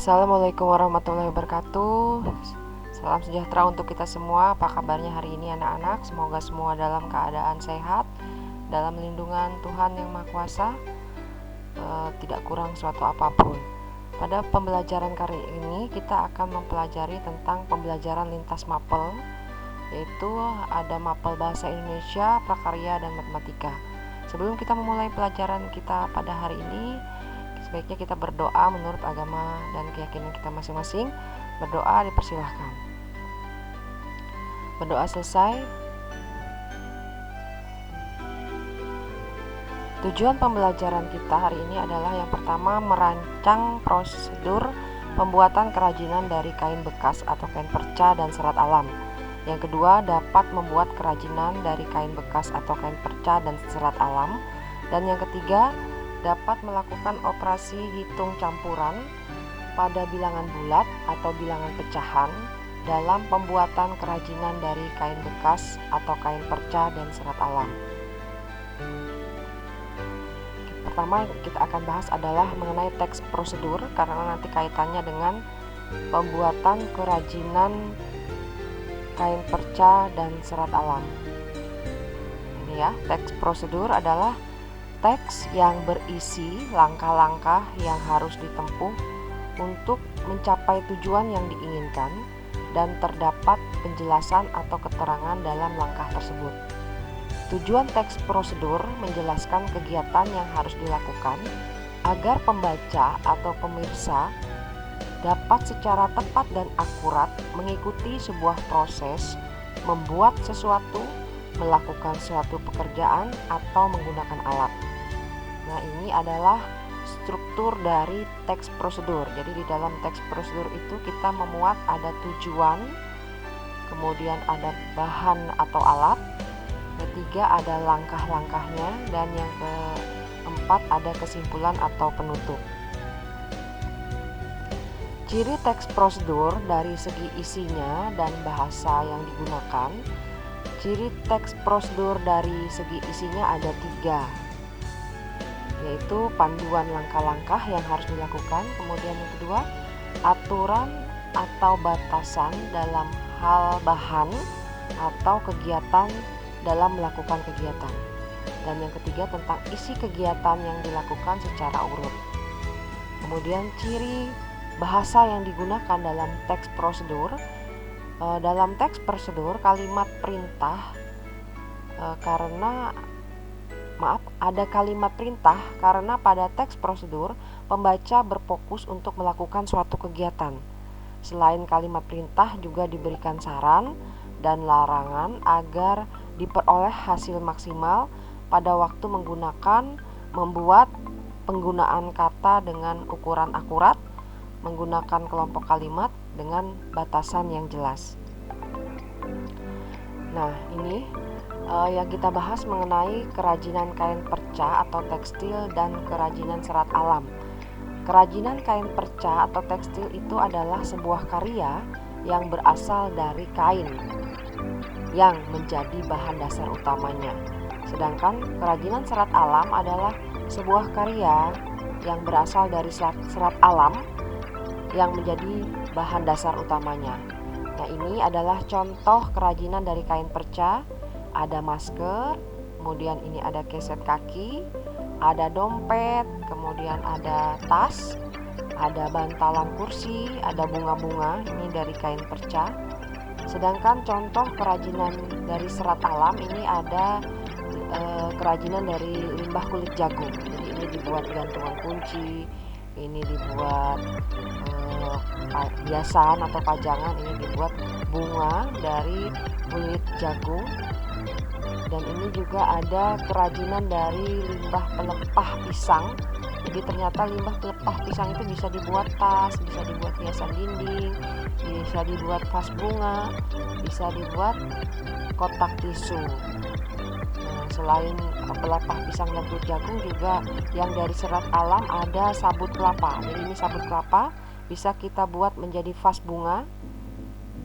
Assalamualaikum warahmatullahi wabarakatuh. Salam sejahtera untuk kita semua. Apa kabarnya hari ini anak-anak? Semoga semua dalam keadaan sehat, dalam lindungan Tuhan yang Maha Kuasa, tidak kurang suatu apapun. Pada pembelajaran kali ini kita akan mempelajari tentang pembelajaran lintas mapel, yaitu ada mapel bahasa Indonesia, prakarya, dan matematika. Sebelum kita memulai pelajaran kita pada hari ini, sebaiknya kita berdoa menurut agama dan keyakinan kita masing-masing. Berdoa dipersilahkan. Berdoa selesai. Tujuan pembelajaran kita hari ini adalah yang pertama, merancang prosedur pembuatan kerajinan dari kain bekas atau kain perca dan serat alam. Yang kedua, dapat membuat kerajinan dari kain bekas atau kain perca dan serat alam. Dan yang ketiga, dapat melakukan operasi hitung campuran pada bilangan bulat atau bilangan pecahan dalam pembuatan kerajinan dari kain bekas atau kain perca dan serat alam. Pertama kita akan bahas adalah mengenai teks prosedur, karena nanti kaitannya dengan pembuatan kerajinan kain perca dan serat alam. Ini ya, teks prosedur adalah teks yang berisi langkah-langkah yang harus ditempuh untuk mencapai tujuan yang diinginkan, dan terdapat penjelasan atau keterangan dalam langkah tersebut. Tujuan teks prosedur menjelaskan kegiatan yang harus dilakukan agar pembaca atau pemirsa dapat secara tepat dan akurat mengikuti sebuah proses membuat sesuatu, melakukan suatu pekerjaan, atau menggunakan alat. Nah, ini adalah struktur dari teks prosedur. Jadi di dalam teks prosedur itu kita memuat ada tujuan, kemudian ada bahan atau alat, ketiga ada langkah-langkahnya, dan yang keempat ada kesimpulan atau penutup. Ciri teks prosedur dari segi isinya dan bahasa yang digunakan. Ciri teks prosedur dari segi isinya ada 3, yaitu panduan langkah-langkah yang harus dilakukan. Kemudian yang kedua, aturan atau batasan dalam hal bahan atau kegiatan dalam melakukan kegiatan. Dan yang ketiga tentang isi kegiatan yang dilakukan secara urut. Kemudian ciri bahasa yang digunakan dalam teks prosedur. Dalam teks prosedur kalimat perintah ada kalimat perintah karena pada teks prosedur pembaca berfokus untuk melakukan suatu kegiatan. Selain kalimat perintah juga diberikan saran dan larangan agar diperoleh hasil maksimal pada waktu membuat penggunaan kata dengan ukuran akurat, menggunakan kelompok kalimat dengan batasan yang jelas. Nah, ini yang kita bahas mengenai kerajinan kain perca atau tekstil dan kerajinan serat alam. Kerajinan kain perca atau tekstil itu adalah sebuah karya yang berasal dari kain yang menjadi bahan dasar utamanya. Sedangkan kerajinan serat alam adalah sebuah karya yang berasal dari serat alam yang menjadi bahan dasar utamanya. Nah, ini adalah contoh kerajinan dari kain perca. Ada masker, kemudian ini ada keset kaki, ada dompet, kemudian ada tas, ada bantalan kursi, ada bunga-bunga, ini dari kain perca. Sedangkan contoh kerajinan dari serat alam ini ada kerajinan dari limbah kulit jagung. Jadi ini dibuat gantungan kunci, ini dibuat hiasan atau pajangan, ini dibuat bunga dari kulit jagung. Dan ini juga ada kerajinan dari limbah pelepah pisang. Jadi ternyata limbah pelepah pisang itu bisa dibuat tas, bisa dibuat hiasan dinding, bisa dibuat vas bunga, bisa dibuat kotak tisu. Nah, selain pelepah pisang dan kulit jagung juga yang dari serat alam ada sabut kelapa. Jadi ini sabut kelapa bisa kita buat menjadi vas bunga.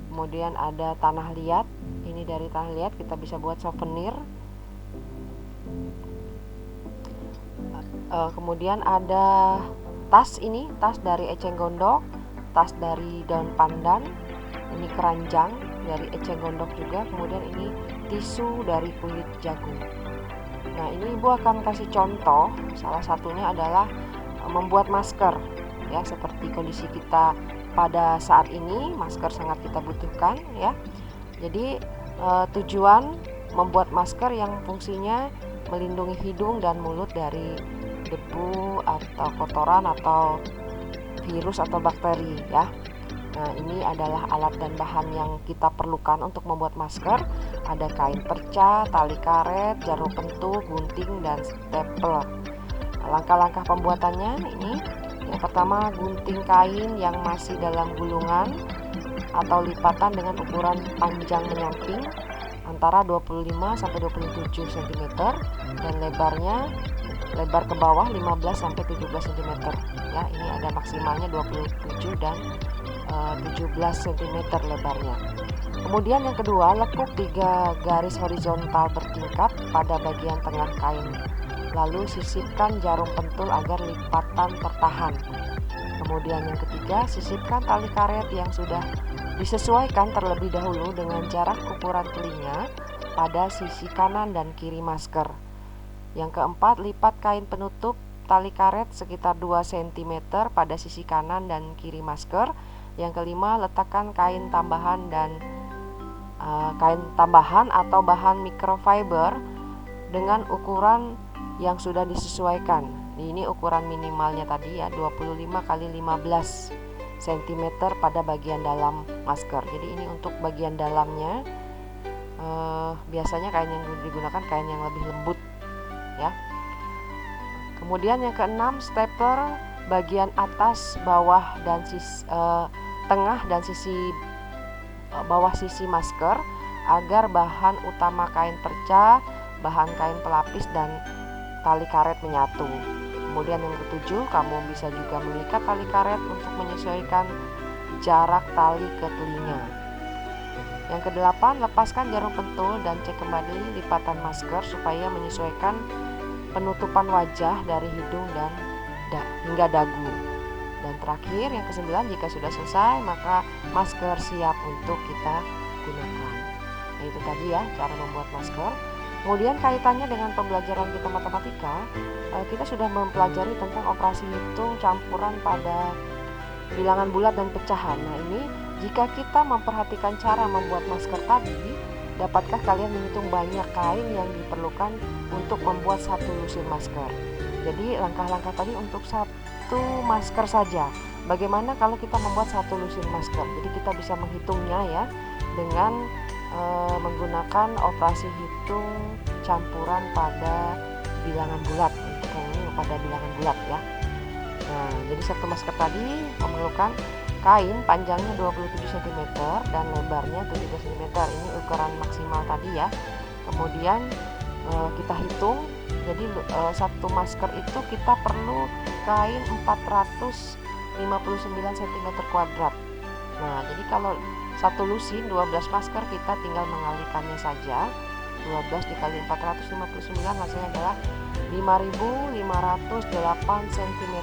Kemudian ada tanah liat. Ini dari tanah liat kita bisa buat souvenir. Kemudian ada tas, ini tas dari eceng gondok. tas dari daun pandan, ini keranjang dari eceng gondok juga, kemudian ini tisu dari kulit jagung. Nah, ini Ibu akan kasih contoh, salah satunya adalah membuat masker ya, seperti kondisi kita pada saat ini, masker sangat kita butuhkan ya. Jadi tujuan membuat masker yang fungsinya melindungi hidung dan mulut dari debu atau kotoran atau virus atau bakteri ya. Nah, ini adalah alat dan bahan yang kita perlukan untuk membuat masker. Ada kain perca, tali karet, jarum pentul, gunting, dan stapler. Langkah-langkah pembuatannya ini, yang pertama gunting kain yang masih dalam gulungan atau lipatan dengan ukuran panjang menyamping antara 25 sampai 27 cm dan lebar ke bawah 15 sampai 17 cm ya. Ini ada maksimalnya 27 dan 17 cm lebarnya. Kemudian yang kedua, lekuk 3 garis horizontal bertingkat pada bagian tengah kain. Lalu sisipkan jarum pentul agar lipatan tertahan. Kemudian yang ketiga, sisipkan tali karet yang sudah disesuaikan terlebih dahulu dengan jarak ukuran telinga pada sisi kanan dan kiri masker. Yang keempat, lipat kain penutup tali karet sekitar 2 cm pada sisi kanan dan kiri masker. Yang kelima, letakkan kain tambahan atau bahan microfiber dengan ukuran yang sudah disesuaikan. Ini ukuran minimalnya tadi ya, 25 x 15 cm pada bagian dalam masker. Jadi ini untuk bagian dalamnya biasanya kain yang digunakan kain yang lebih lembut ya. Kemudian yang keenam, stapler bagian atas, bawah dan tengah dan sisi bawah sisi masker agar bahan utama kain perca, bahan kain pelapis dan tali karet menyatu. Kemudian yang ketujuh, kamu bisa juga mengikat tali karet untuk menyesuaikan jarak tali ke telinga. Yang kedelapan, lepaskan jarum pentul dan cek kembali lipatan masker supaya menyesuaikan penutupan wajah dari hidung dan hingga dagu. Dan terakhir, yang kesembilan, jika sudah selesai maka masker siap untuk kita gunakan. Nah, itu tadi ya cara membuat masker. Kemudian kaitannya dengan pembelajaran kita matematika, kita sudah mempelajari tentang operasi hitung campuran pada bilangan bulat dan pecahan. Nah, ini jika kita memperhatikan cara membuat masker tadi, dapatkah kalian menghitung banyak kain yang diperlukan untuk membuat satu lusin masker? Jadi langkah-langkah tadi untuk satu masker saja. Bagaimana kalau kita membuat satu lusin masker? Jadi kita bisa menghitungnya ya dengan menggunakan operasi hitung campuran pada bilangan bulat. Untuk yang ini pada bilangan bulat ya. Nah, jadi satu masker tadi memerlukan kain panjangnya 27 cm dan lebarnya 17 cm. Ini ukuran maksimal tadi ya. Kemudian kita hitung. Jadi satu masker itu kita perlu kain 459 cm kuadrat. Nah, jadi kalau satu lusin 12 masker, kita tinggal mengalikannya saja. 12 dikali 459 hasilnya adalah 5.508 cm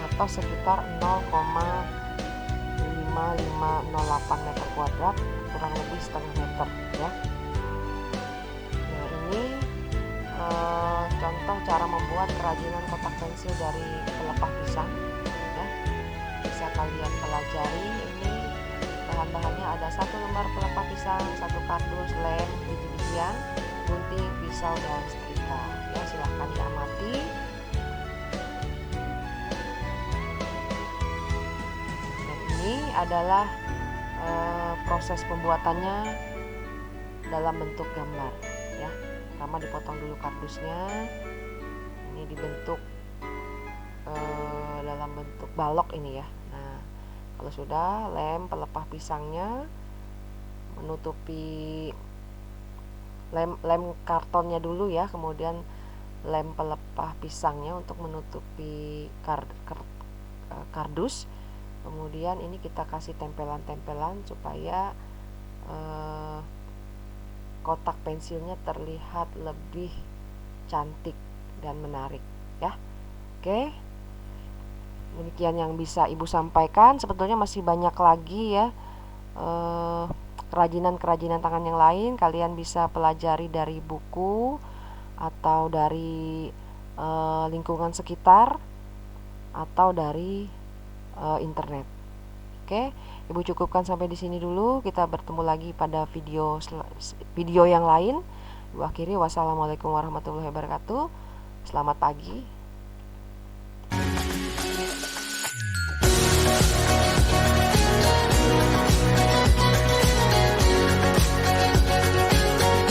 atau sekitar 0,5508 meter kuadrat, kurang lebih setengah meter ya. Nah, ini contoh cara membuat kerajinan kotak pensil dari pelepah pisang ya. Bisa kalian pelajari. Ini bahan-bahannya ada 1 lembar pelepah pisang, 1 kardus, lem, biji-bijian, gunting, pisau, dan setrika ya. Silahkan diamati. Dan ini adalah proses pembuatannya dalam bentuk gambar ya. Pertama dipotong dulu kardusnya, ini dibentuk dalam bentuk balok ini ya. Nah, kalau sudah, lem pelepah pisangnya menutupi lem kartonnya dulu ya, kemudian lem pelepah pisangnya untuk menutupi kardus. Kemudian ini kita kasih tempelan-tempelan supaya kotak pensilnya terlihat lebih cantik dan menarik ya. Oke. Demikian yang bisa Ibu sampaikan. Sebetulnya masih banyak lagi ya kerajinan-kerajinan tangan yang lain. Kalian bisa pelajari dari buku atau dari lingkungan sekitar atau dari internet. Oke, Ibu cukupkan sampai di sini dulu. Kita bertemu lagi pada video yang lain. Ibu akhiri, wassalamualaikum warahmatullahi wabarakatuh. Selamat pagi.